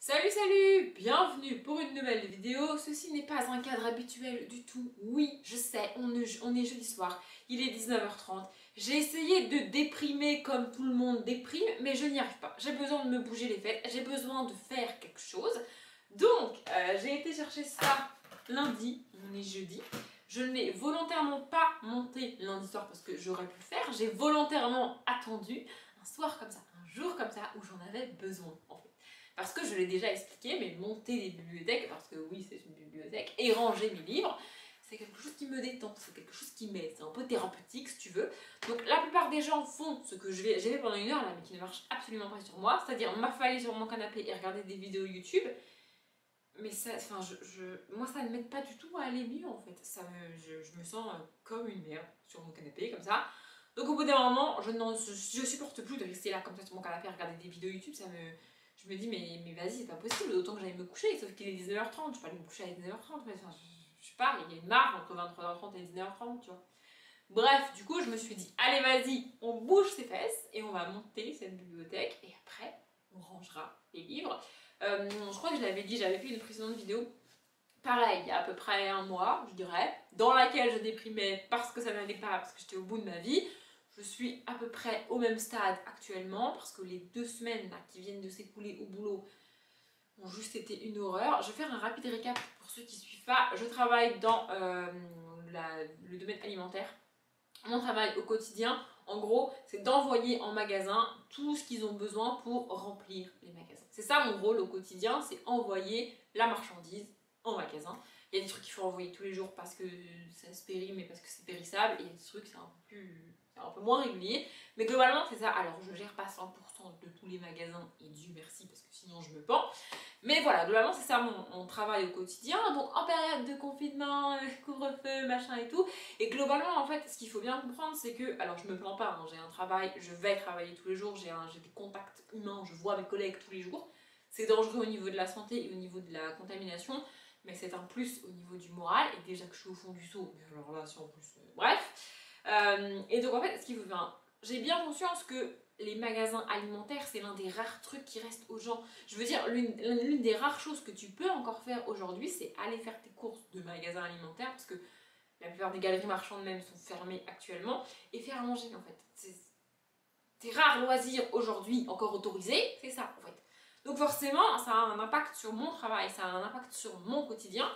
Salut salut, bienvenue pour une nouvelle vidéo. Ceci n'est pas un cadre habituel du tout. Oui, je sais, on est jeudi soir, il est 19h30. J'ai essayé de déprimer comme tout le monde déprime, mais je n'y arrive pas. J'ai besoin de me bouger les fesses, j'ai besoin de faire quelque chose. Donc, j'ai été chercher ça lundi, on est jeudi. Je ne l'ai volontairement pas monté lundi soir parce que j'aurais pu le faire. J'ai volontairement attendu un soir comme ça, un jour comme ça où j'en avais besoin en fait. Parce que je l'ai déjà expliqué, mais monter des bibliothèques, parce que oui c'est une bibliothèque, et ranger mes livres, c'est quelque chose qui me détend, c'est quelque chose qui m'aide, c'est un peu thérapeutique si tu veux. Donc la plupart des gens font ce que j'ai fait pendant une heure là, mais qui ne marche absolument pas sur moi, c'est-à-dire m'affaler sur mon canapé et regarder des vidéos YouTube. Mais ça, enfin, moi ça ne m'aide pas du tout à aller mieux en fait. Je me sens comme une merde sur mon canapé comme ça. Donc au bout d'un moment, je supporte plus de rester là comme ça sur mon canapé à regarder des vidéos YouTube. Je me dis mais vas-y, c'est pas possible, autant que j'aille me coucher. Sauf qu'il est 19h30, je peux aller me coucher à 19h30. Enfin, je sais pas, il y a une marge entre 23h30 et 19h30, tu vois. Bref, du coup je me suis dit, allez vas-y, on bouge ses fesses et on va monter cette bibliothèque et après on rangera les livres. Je crois que je l'avais dit, j'avais fait une précédente vidéo, pareil, il y a à peu près un mois, je dirais, dans laquelle je déprimais parce que ça n'allait pas, parce que j'étais au bout de ma vie. Je suis à peu près au même stade actuellement, parce que les 2 semaines là, qui viennent de s'écouler au boulot ont juste été une horreur. Je vais faire un rapide récap pour ceux qui ne suivent pas. Je travaille dans le domaine alimentaire. Mon travail au quotidien, en gros, c'est d'envoyer en magasin tout ce qu'ils ont besoin pour remplir les magasins. C'est ça mon rôle au quotidien, c'est envoyer la marchandise en magasin. Il y a des trucs qu'il faut envoyer tous les jours parce que ça se périme et parce que c'est périssable, et il y a des trucs c'est un peu moins régulier. Mais globalement, c'est ça. Alors, je gère pas 100% de tous les magasins, et Dieu merci, parce que sinon je me pends. Mais voilà, globalement, c'est ça mon travail au quotidien. Donc, en période de confinement, couvre-feu, machin et tout. Et globalement, en fait, ce qu'il faut bien comprendre, c'est que, alors je me plains pas, hein, j'ai un travail, je vais travailler tous les jours, j'ai des contacts humains, je vois mes collègues tous les jours. C'est dangereux au niveau de la santé et au niveau de la contamination, mais c'est un plus au niveau du moral. Et déjà que je suis au fond du seau, mais alors là, c'est en plus... bref. Et donc, en fait, ce qu'il faut... Enfin, j'ai bien conscience que les magasins alimentaires, c'est l'un des rares trucs qui restent aux gens. Je veux dire, l'une des rares choses que tu peux encore faire aujourd'hui, c'est aller faire tes courses de magasins alimentaires, parce que la plupart des galeries marchandes même sont fermées actuellement, et faire à manger en fait. Tes rares loisirs aujourd'hui encore autorisés, c'est ça en fait. Donc forcément, ça a un impact sur mon travail, ça a un impact sur mon quotidien,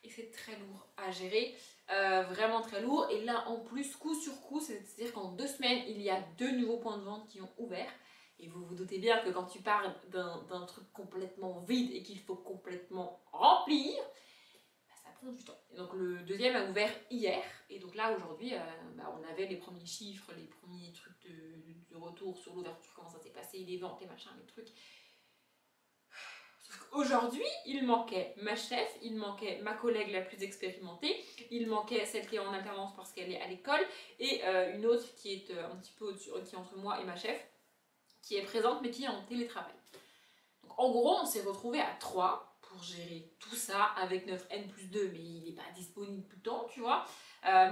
et c'est très lourd à gérer, vraiment très lourd. Et là en plus, coup sur coup, c'est-à-dire qu'en 2 semaines, il y a 2 nouveaux points de vente qui ont ouvert. Et vous vous doutez bien que quand tu pars d'un truc complètement vide et qu'il faut complètement remplir, ça prend du temps. Et donc le deuxième a ouvert hier, et donc là aujourd'hui on avait les premiers chiffres, les premiers trucs de retour sur l'ouverture, comment ça s'est passé, les ventes, les machins, les trucs. Sauf qu'aujourd'hui il manquait ma chef, il manquait ma collègue la plus expérimentée, il manquait celle qui est en alternance parce qu'elle est à l'école, et une autre qui est un petit peu au-dessus, qui est entre moi et ma chef, qui est présente mais qui est en télétravail. Donc en gros on s'est retrouvés à 3 pour gérer tout ça avec notre N+2, mais il n'est pas disponible tout le temps, tu vois.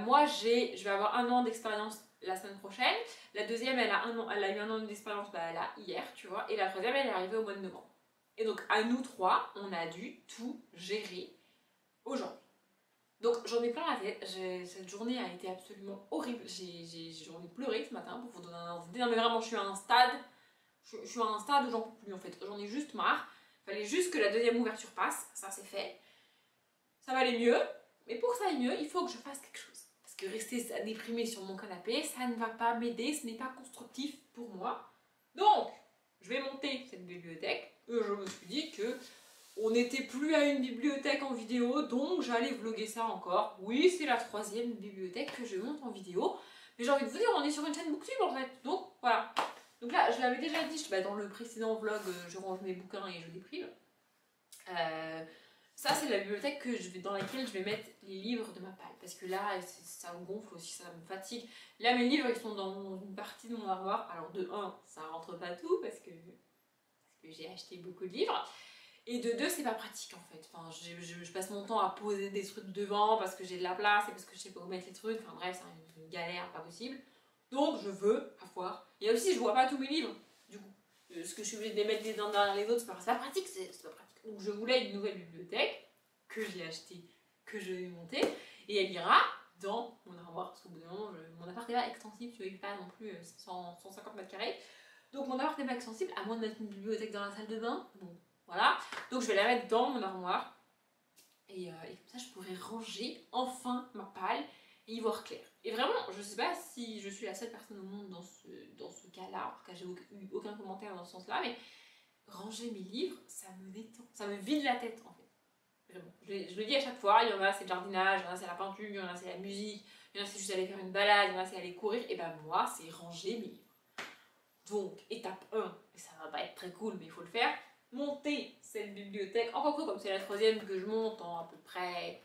Moi, je vais avoir 1 an d'expérience la semaine prochaine. La deuxième, elle a eu 1 an d'expérience elle a hier, tu vois. Et la troisième, elle est arrivée au mois de novembre. Et donc, à nous 3, on a dû tout gérer aujourd'hui. Donc, j'en ai plein la tête. Cette journée a été absolument horrible. J'en ai pleuré ce matin pour vous donner un idée. Non, mais vraiment, je suis à un stade où j'en peux plus en fait. J'en ai juste marre. Fallait juste que la deuxième ouverture passe, ça c'est fait. Ça va aller mieux, mais pour que ça aille mieux, il faut que je fasse quelque chose. Parce que rester déprimée sur mon canapé, ça ne va pas m'aider, ce n'est pas constructif pour moi. Donc, je vais monter cette bibliothèque. Et je me suis dit que on n'était plus à une bibliothèque en vidéo, donc j'allais vlogger ça encore. Oui, c'est la 3e bibliothèque que je monte en vidéo. Mais j'ai envie de vous dire, on est sur une chaîne Booktube en fait. Donc, voilà. Donc là, je l'avais déjà dit dans le précédent vlog, je range mes bouquins et je déprime. Ça, c'est la bibliothèque dans laquelle je vais mettre les livres de ma palle. Parce que là, ça me gonfle aussi, ça me fatigue. Là, mes livres, ils sont dans une partie de mon armoire. Alors de 1, ça rentre pas tout parce que j'ai acheté beaucoup de livres. Et de 2, c'est pas pratique en fait. Enfin, je passe mon temps à poser des trucs devant parce que j'ai de la place et parce que je sais pas où mettre les trucs. Enfin bref, c'est une galère pas possible. Donc je veux avoir. Et aussi, je vois pas tous mes livres. Du coup, ce que je suis obligée de les mettre les uns derrière les autres, c'est pas pratique. C'est pas pratique. Donc je voulais une nouvelle bibliothèque que j'ai achetée, que je vais monter, et elle ira dans mon armoire, parce qu'au bout d'un moment, mon appart n'est pas extensible, tu vois, pas non plus 150 mètres carrés. Donc mon appart n'est pas extensible, à moins de mettre une bibliothèque dans la salle de bain. Bon, voilà. Donc je vais la mettre dans mon armoire. Et comme ça, je pourrais ranger enfin ma palle et y voir clair. Et vraiment, je sais pas si je suis la seule personne au monde dans ce cas-là. En tout cas, j'ai eu aucun commentaire dans ce sens-là, mais ranger mes livres, ça me détend. Ça me vide la tête, en fait. Vraiment. Je le dis à chaque fois, il y en a c'est le jardinage, il y en a c'est la peinture, il y en a c'est la musique, il y en a c'est juste aller faire une balade, il y en a c'est aller courir. Et ben moi, c'est ranger mes livres. Donc, étape 1, et ça va pas être très cool, mais il faut le faire, monter cette bibliothèque, encore que comme c'est la troisième que je monte en à peu près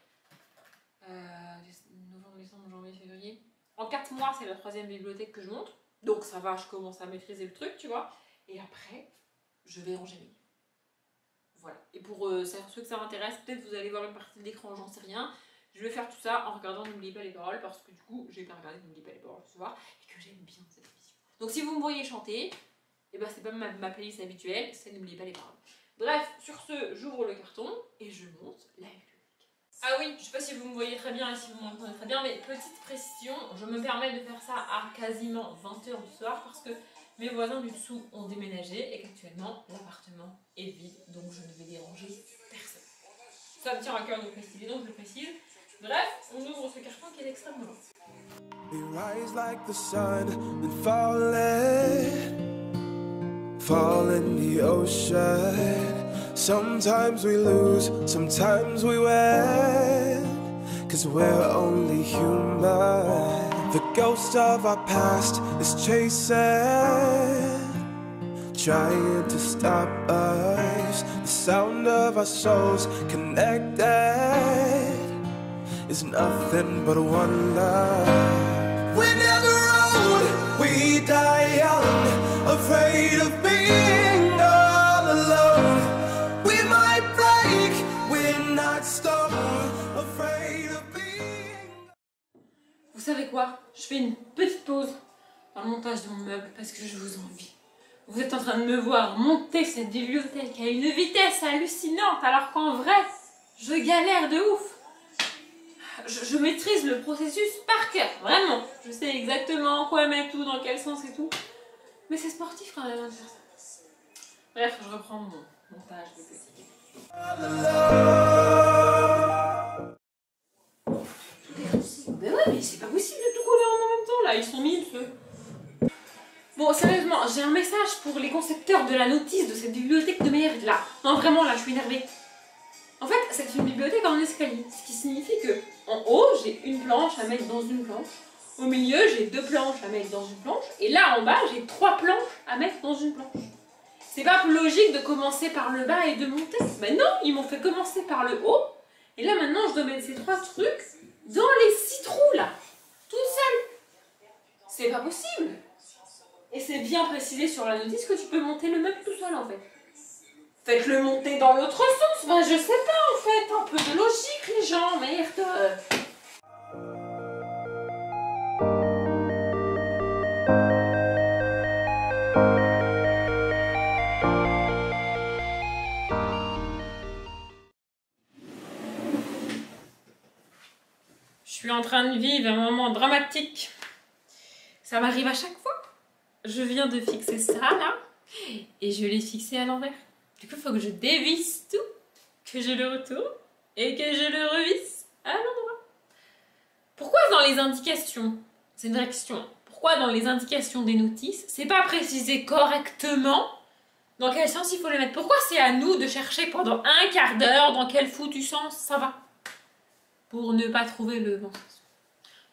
novembre, décembre, janvier, février, en 4 mois c'est la troisième bibliothèque que je monte, donc ça va, je commence à maîtriser le truc, tu vois, et après, je vais ranger mes livres. Voilà, et pour ceux que ça m'intéresse, peut-être vous allez voir une partie de l'écran, j'en sais rien, je vais faire tout ça en regardant N'oubliez pas les paroles, parce que du coup, j'ai pas regardé N'oubliez pas les paroles ce soir, et que j'aime bien cette émission. Donc si vous me voyez chanter, et ben c'est pas ma playlist habituelle, c'est N'oubliez pas les paroles. Bref, sur ce, j'ouvre le carton et je monte la bibliothèque. Ah oui, je sais pas si vous me voyez très bien et si vous m'entendez très bien, mais petite précision, je me permets de faire ça à quasiment 20 h du soir parce que mes voisins du dessous ont déménagé et qu'actuellement l'appartement est vide, donc je ne vais déranger personne. Ça me tient à cœur de le préciser, donc je le précise. Bref, on ouvre ce carton qui est extrêmement long. We rise like the sun, then fall in the ocean. Sometimes we lose, sometimes we win, 'cause we're only human. The ghost of our past is chasing, trying to stop us. The sound of our souls connected is nothing but one love. We're never old, we die young, afraid of being all alone. We might break, we're not stone, afraid of being. Vous savez quoi? Je fais une petite pause dans le montage de mon meuble parce que je vous envie. Vous êtes en train de me voir monter cette bibliothèque à une vitesse hallucinante alors qu'en vrai, je galère de ouf. Je maîtrise le processus par cœur, vraiment. Je sais exactement quoi mettre où, dans quel sens et tout. Mais c'est sportif quand même de faire ça. Bref, je reprends mon montage de petit. Tout est possible. Ben ouais, mais c'est pas possible de tout coller en même temps là, ils sont mis le feu. Bon, sérieusement, j'ai un message pour les concepteurs de la notice de cette bibliothèque de merde là. Non, vraiment là, je suis énervée. En fait, c'est une bibliothèque en escalier, ce qui signifie que en haut, j'ai une planche à mettre dans une planche. Au milieu, j'ai 2 planches à mettre dans une planche. Et là, en bas, j'ai 3 planches à mettre dans une planche. C'est pas plus logique de commencer par le bas et de monter. Ben non, ils m'ont fait commencer par le haut. Et là, maintenant, je dois mettre ces 3 trucs dans les 6 trous, là. Toute seule. C'est pas possible. Et c'est bien précisé sur la notice que tu peux monter le meuble tout seul, en fait. Faites-le monter dans l'autre sens. Ben, je sais pas, en fait. Un peu de logique, les gens. Merde. Je suis en train de vivre un moment dramatique. Ça m'arrive à chaque fois. Je viens de fixer ça, là. Et je l'ai fixé à l'envers. Du coup, il faut que je dévisse tout, que je le retourne et que je le revisse à l'endroit. Pourquoi dans les indications, c'est une vraie question, pourquoi dans les indications des notices, c'est pas précisé correctement dans quel sens il faut les mettre? Pourquoi c'est à nous de chercher pendant un quart d'heure dans quel foutu sens ça va? Pour ne pas trouver le bon sens.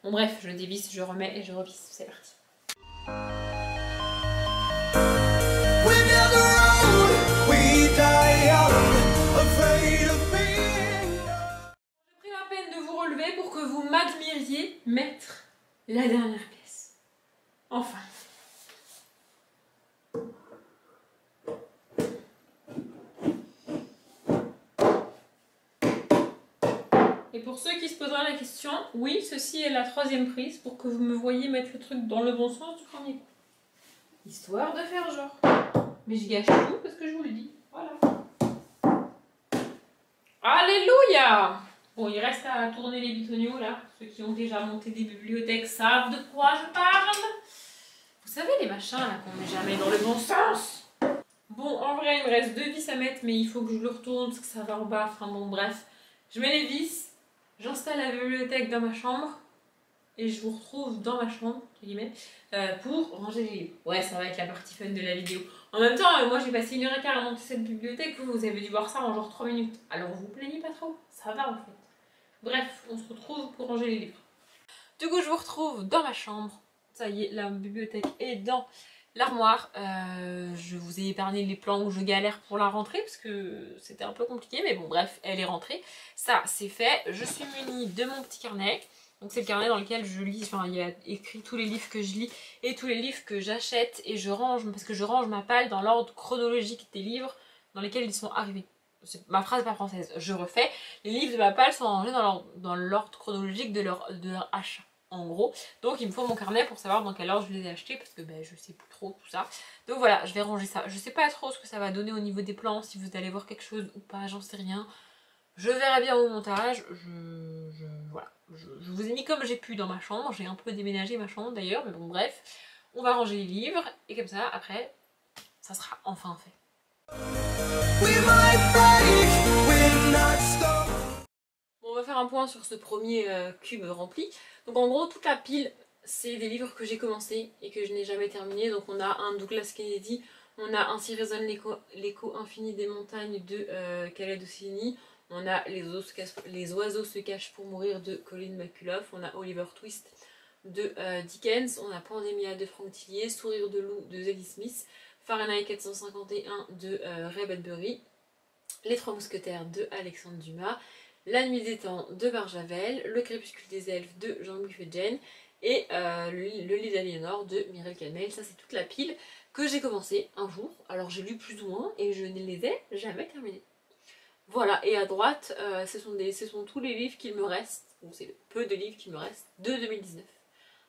Bon bref, je dévisse, je remets et je revisse, c'est parti. J'ai pris la peine de vous relever pour que vous m'admiriez mettre la dernière pièce. Enfin. Et pour ceux qui se poseraient la question, oui, ceci est la 3e prise pour que vous me voyiez mettre le truc dans le bon sens du premier coup. Histoire de faire genre. Mais je gâche tout parce que je vous le dis. Voilà. Alléluia! Bon, il reste à tourner les bitoniaux là. Ceux qui ont déjà monté des bibliothèques savent de quoi je parle. Vous savez, les machins là qu'on met jamais dans le bon sens. Bon, en vrai, il me reste 2 vis à mettre, mais il faut que je le retourne parce que ça va en bas. Enfin bon, bref. Je mets les vis, j'installe la bibliothèque dans ma chambre et je vous retrouve dans ma chambre, entre guillemets, pour ranger les livres. Ouais, ça va être la partie fun de la vidéo. En même temps, moi j'ai passé 1h15 à monter cette bibliothèque, vous avez dû voir ça en genre 3 minutes. Alors vous plaignez pas trop, ça va en fait. Bref, on se retrouve pour ranger les livres. Du coup, je vous retrouve dans ma chambre. Ça y est, la bibliothèque est dans l'armoire. Je vous ai épargné les plans où je galère pour la rentrée parce que c'était un peu compliqué, mais bon, bref, elle est rentrée. Ça, c'est fait. Je suis munie de mon petit carnet. Donc c'est le carnet dans lequel je lis, enfin il y a écrit tous les livres que je lis et tous les livres que j'achète et je range, parce que je range ma palle dans l'ordre chronologique des livres dans lesquels ils sont arrivés. Ma phrase n'est pas française, je refais. Les livres de ma palle sont rangés dans l'ordre chronologique de leur achat, en gros. Donc il me faut mon carnet pour savoir dans quel ordre je les ai achetés, parce que ben, je sais plus trop tout ça. Donc voilà, je vais ranger ça. Je sais pas trop ce que ça va donner au niveau des plans, si vous allez voir quelque chose ou pas, j'en sais rien. Je verrai bien au montage. Voilà. Je vous ai mis comme j'ai pu dans ma chambre. J'ai un peu déménagé ma chambre d'ailleurs, mais bon bref. On va ranger les livres et comme ça, après, ça sera enfin fait. Bon, on va faire un point sur ce premier cube rempli. Donc en gros, toute la pile, c'est des livres que j'ai commencé et que je n'ai jamais terminé. Donc on a un Douglas Kennedy, on a Ainsi résonne l'écho infini des montagnes de Khaled Hosseini. On a les oiseaux se cachent pour mourir de Colin McCullough. On a Oliver Twist de Dickens. On a Pandémia de Frank Tillier. Sourire de loup de Zadie Smith. Fahrenheit 451 de Ray Bradbury. Les Trois Mousquetaires de Alexandre Dumas. La Nuit des Temps de Barjavel. Le Crépuscule des Elfes de Jean-Louis Fedjen. Et le Lit d'Aliénor de Mireille Calmel. Ça, c'est toute la pile que j'ai commencé un jour. Alors j'ai lu plus ou moins et je ne les ai jamais terminés. Voilà, et à droite, ce sont tous les livres qu'il me reste, donc c'est peu de livres qu'il me reste, de 2019.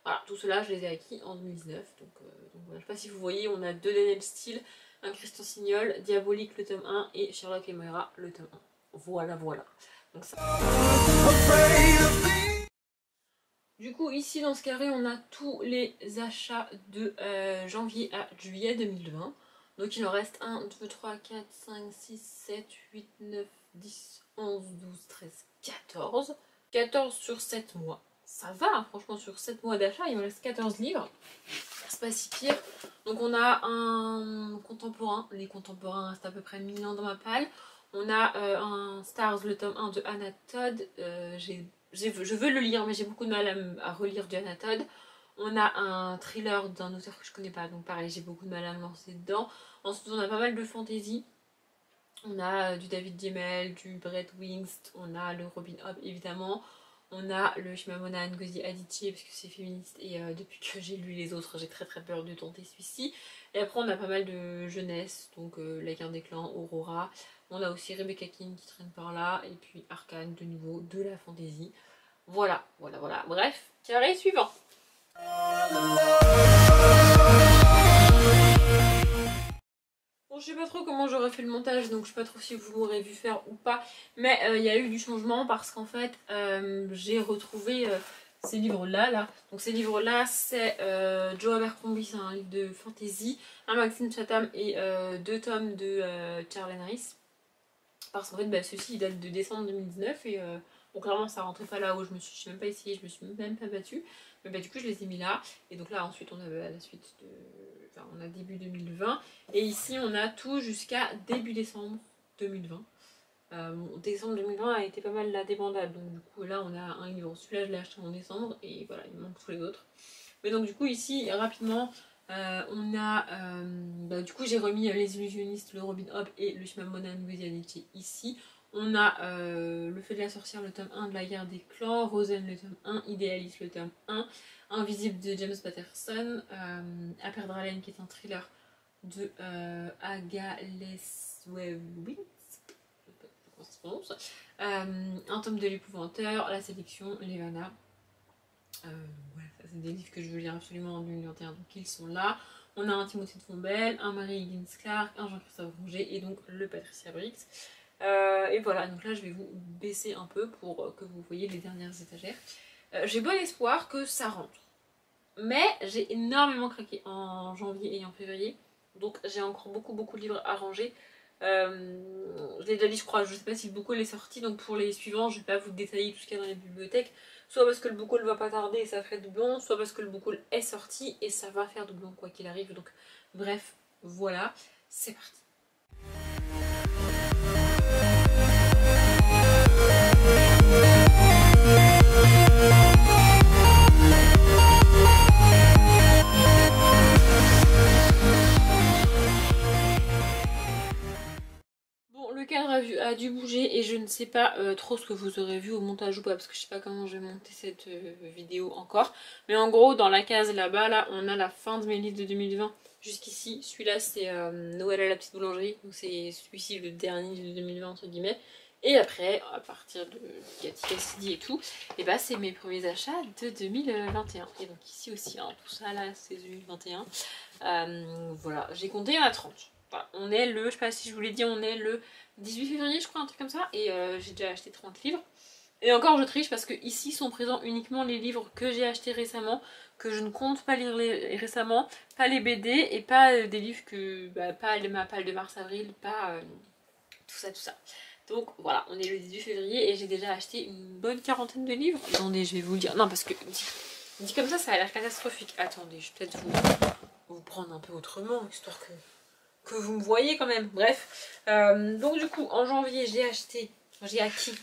Voilà, tout cela, je les ai acquis en 2019, donc voilà. Je sais pas si vous voyez, on a 2 Daniel Steele, un Christian Signol, Diabolique le tome 1 et Sherlock et Moira le tome 1. Voilà, voilà. Donc ça. Du coup, ici dans ce carré, on a tous les achats de janvier à juillet 2020. Donc il en reste 1, 2, 3, 4, 5, 6, 7, 8, 9, 10, 11, 12, 13, 14. 14 sur 7 mois. Ça va, hein, franchement, sur 7 mois d'achat, il me reste 14 livres. C'est pas si pire. Donc on a un contemporain. Les contemporains restent à peu près 1000 ans dans ma palle. On a un Stars, le tome 1 de Anna Todd. Je veux le lire, mais j'ai beaucoup de mal à relire du Anna Todd. On a un thriller d'un auteur que je connais pas, donc pareil, j'ai beaucoup de mal à me lancer dedans. Ensuite, on a pas mal de fantasy. On a du David Gemmell, du Brett Wingst, on a le Robin Hobb évidemment. On a le Chimamanda Ngozi Adichie parce que c'est féministe et depuis que j'ai lu les autres, j'ai très peur de tenter celui-ci. Et après, on a pas mal de jeunesse, donc La Guerre des Clans, Aurora. On a aussi Rebecca King qui traîne par là, et puis Arcane de nouveau, de la fantasy. Voilà. Bref, carré suivant. Bon, je sais pas trop comment j'aurais fait le montage, donc je sais pas trop si vous m'aurez vu faire ou pas, mais il y a eu du changement parce qu'en fait j'ai retrouvé ces livres là. Donc ces livres là, c'est Joe Abercrombie, c'est un livre de fantasy, un Maxine Chatham et 2 tomes de Charles Harris, parce qu'en fait ceux-ci ils datent de décembre 2019 et bon, clairement ça rentrait pas là où je suis même pas essayée, je me suis même pas battue. Mais du coup je les ai mis là. Et donc là ensuite on a la suite de... Enfin, on a début 2020. Et ici on a tout jusqu'à début décembre 2020. Bon, décembre 2020 a été pas mal la débandade. Donc du coup là on a un livre. Celui-là je l'ai acheté en décembre. Et voilà, il me manque tous les autres. Mais donc du coup ici rapidement on a... du coup j'ai remis Les Illusionnistes, le Robin Hobb et le Chimamanda Ngozi Adichie ici. On a Le Feu de la Sorcière, le tome 1 de La Guerre des Clans, Rosen, le tome 1, Idéaliste, le tome 1, Invisible de James Patterson, À perdre haleine qui est un thriller de Aga Leswewitz, je sais pas comment ça se prononce, un tome de l'épouvanteur, La Sélection, Levana. Voilà, ça c'est des livres que je veux lire absolument en 2021, donc ils sont là. On a un Timothée de Fombelle, un Marie Higgins Clark, un Jean-Christophe Ronget et donc le Patricia Brix. Et voilà, donc là je vais vous baisser un peu pour que vous voyez les dernières étagères. J'ai bon espoir que ça rentre. Mais j'ai énormément craqué en janvier et en février. Donc j'ai encore beaucoup de livres à ranger. Je l'ai déjà dit je crois, je sais pas si le book haul est sorti. Donc pour les suivants je vais pas vous détailler tout ce qu'il y a dans les bibliothèques. Soit parce que le book haul va pas tarder et ça ferait doublon. Soit parce que le book haul est sorti et ça va faire doublon quoi qu'il arrive. Donc bref, voilà, c'est parti. Le cadre a dû bouger et je ne sais pas trop ce que vous aurez vu au montage ou pas parce que je sais pas comment je vais monter cette vidéo encore. Mais en gros dans la case là-bas, là on a la fin de mes livres de 2020 jusqu'ici. Celui-là c'est Noël à la petite boulangerie, donc c'est celui-ci le dernier de 2020 entre guillemets. Et après, à partir de Cathy Cassidy et tout, et bah c'est mes premiers achats de 2021. Et donc ici aussi, hein, tout ça là c'est 2021. Voilà, j'ai compté, il y en a 30. Voilà, on est le, je sais pas si je vous l'ai dit, on est le 18 février je crois, un truc comme ça. Et j'ai déjà acheté 30 livres. Et encore je triche parce que ici sont présents uniquement les livres que j'ai achetés récemment, que je ne compte pas lire récemment, pas les BD et pas des livres que, bah, pas ma palle de mars-avril, pas tout ça. Donc voilà, on est le 18 février et j'ai déjà acheté une bonne quarantaine de livres. Attendez, je vais vous le dire. Non, parce que dit comme ça a l'air catastrophique. Attendez, je vais peut-être vous prendre un peu autrement, histoire que vous me voyez quand même. Bref, donc du coup, en janvier, j'ai acquis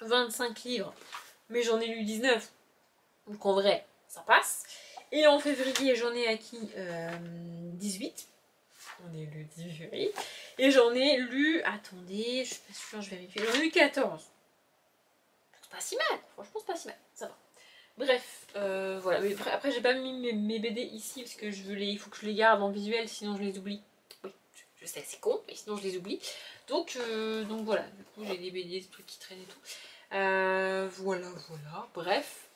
25 livres, mais j'en ai lu 19. Donc en vrai, ça passe. Et en février, j'en ai acquis 18. On est le 18 février. Et j'en ai lu, attendez, je suis pas sûre, je vérifie. J'en ai lu 14. C'est pas si mal, franchement c'est pas si mal, ça va. Bref, voilà. Mais après j'ai pas mis mes BD ici parce que il faut que je les garde en visuel, sinon je les oublie. Oui, je sais, c'est con, mais sinon je les oublie. Donc voilà, du coup j'ai des BD, des trucs qui traînent et tout. Voilà, bref.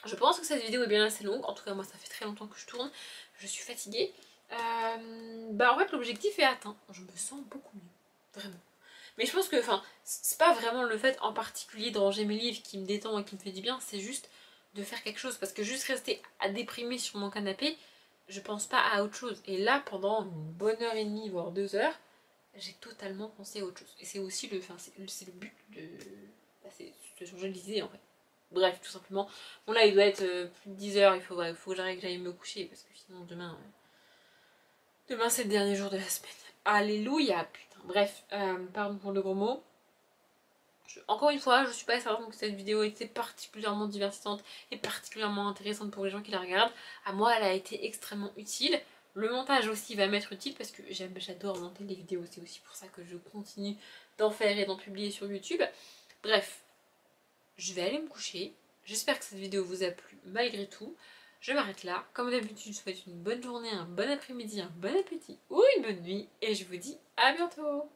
Je pense que cette vidéo est bien assez longue, en tout cas moi ça fait très longtemps que je tourne, je suis fatiguée. Bah en fait l'objectif est atteint, je me sens beaucoup mieux, vraiment. Mais je pense que, enfin, c'est pas vraiment le fait en particulier de ranger mes livres qui me détend et qui me fait du bien, c'est juste de faire quelque chose. Parce que juste rester à déprimer sur mon canapé, je pense pas à autre chose. Et là, pendant une bonne heure et demie, voire 2 heures, j'ai totalement pensé à autre chose. Et c'est aussi le, enfin, c'est le but de... Bah, c'est de changer d'idée en fait. Bref, tout simplement. Bon là, il doit être plus de 10 heures, il faut que j'aille me coucher parce que sinon demain... Demain c'est le dernier jour de la semaine. Alléluia, putain. Bref, pardon pour le gros mot. Encore une fois, je suis pas certaine que cette vidéo était particulièrement divertissante et particulièrement intéressante pour les gens qui la regardent. À moi, elle a été extrêmement utile. Le montage aussi va m'être utile parce que j'adore monter des vidéos. C'est aussi pour ça que je continue d'en faire et d'en publier sur YouTube. Bref, je vais aller me coucher. J'espère que cette vidéo vous a plu malgré tout. Je m'arrête là. Comme d'habitude, je vous souhaite une bonne journée, un bon après-midi, un bon appétit ou une bonne nuit. Et je vous dis à bientôt.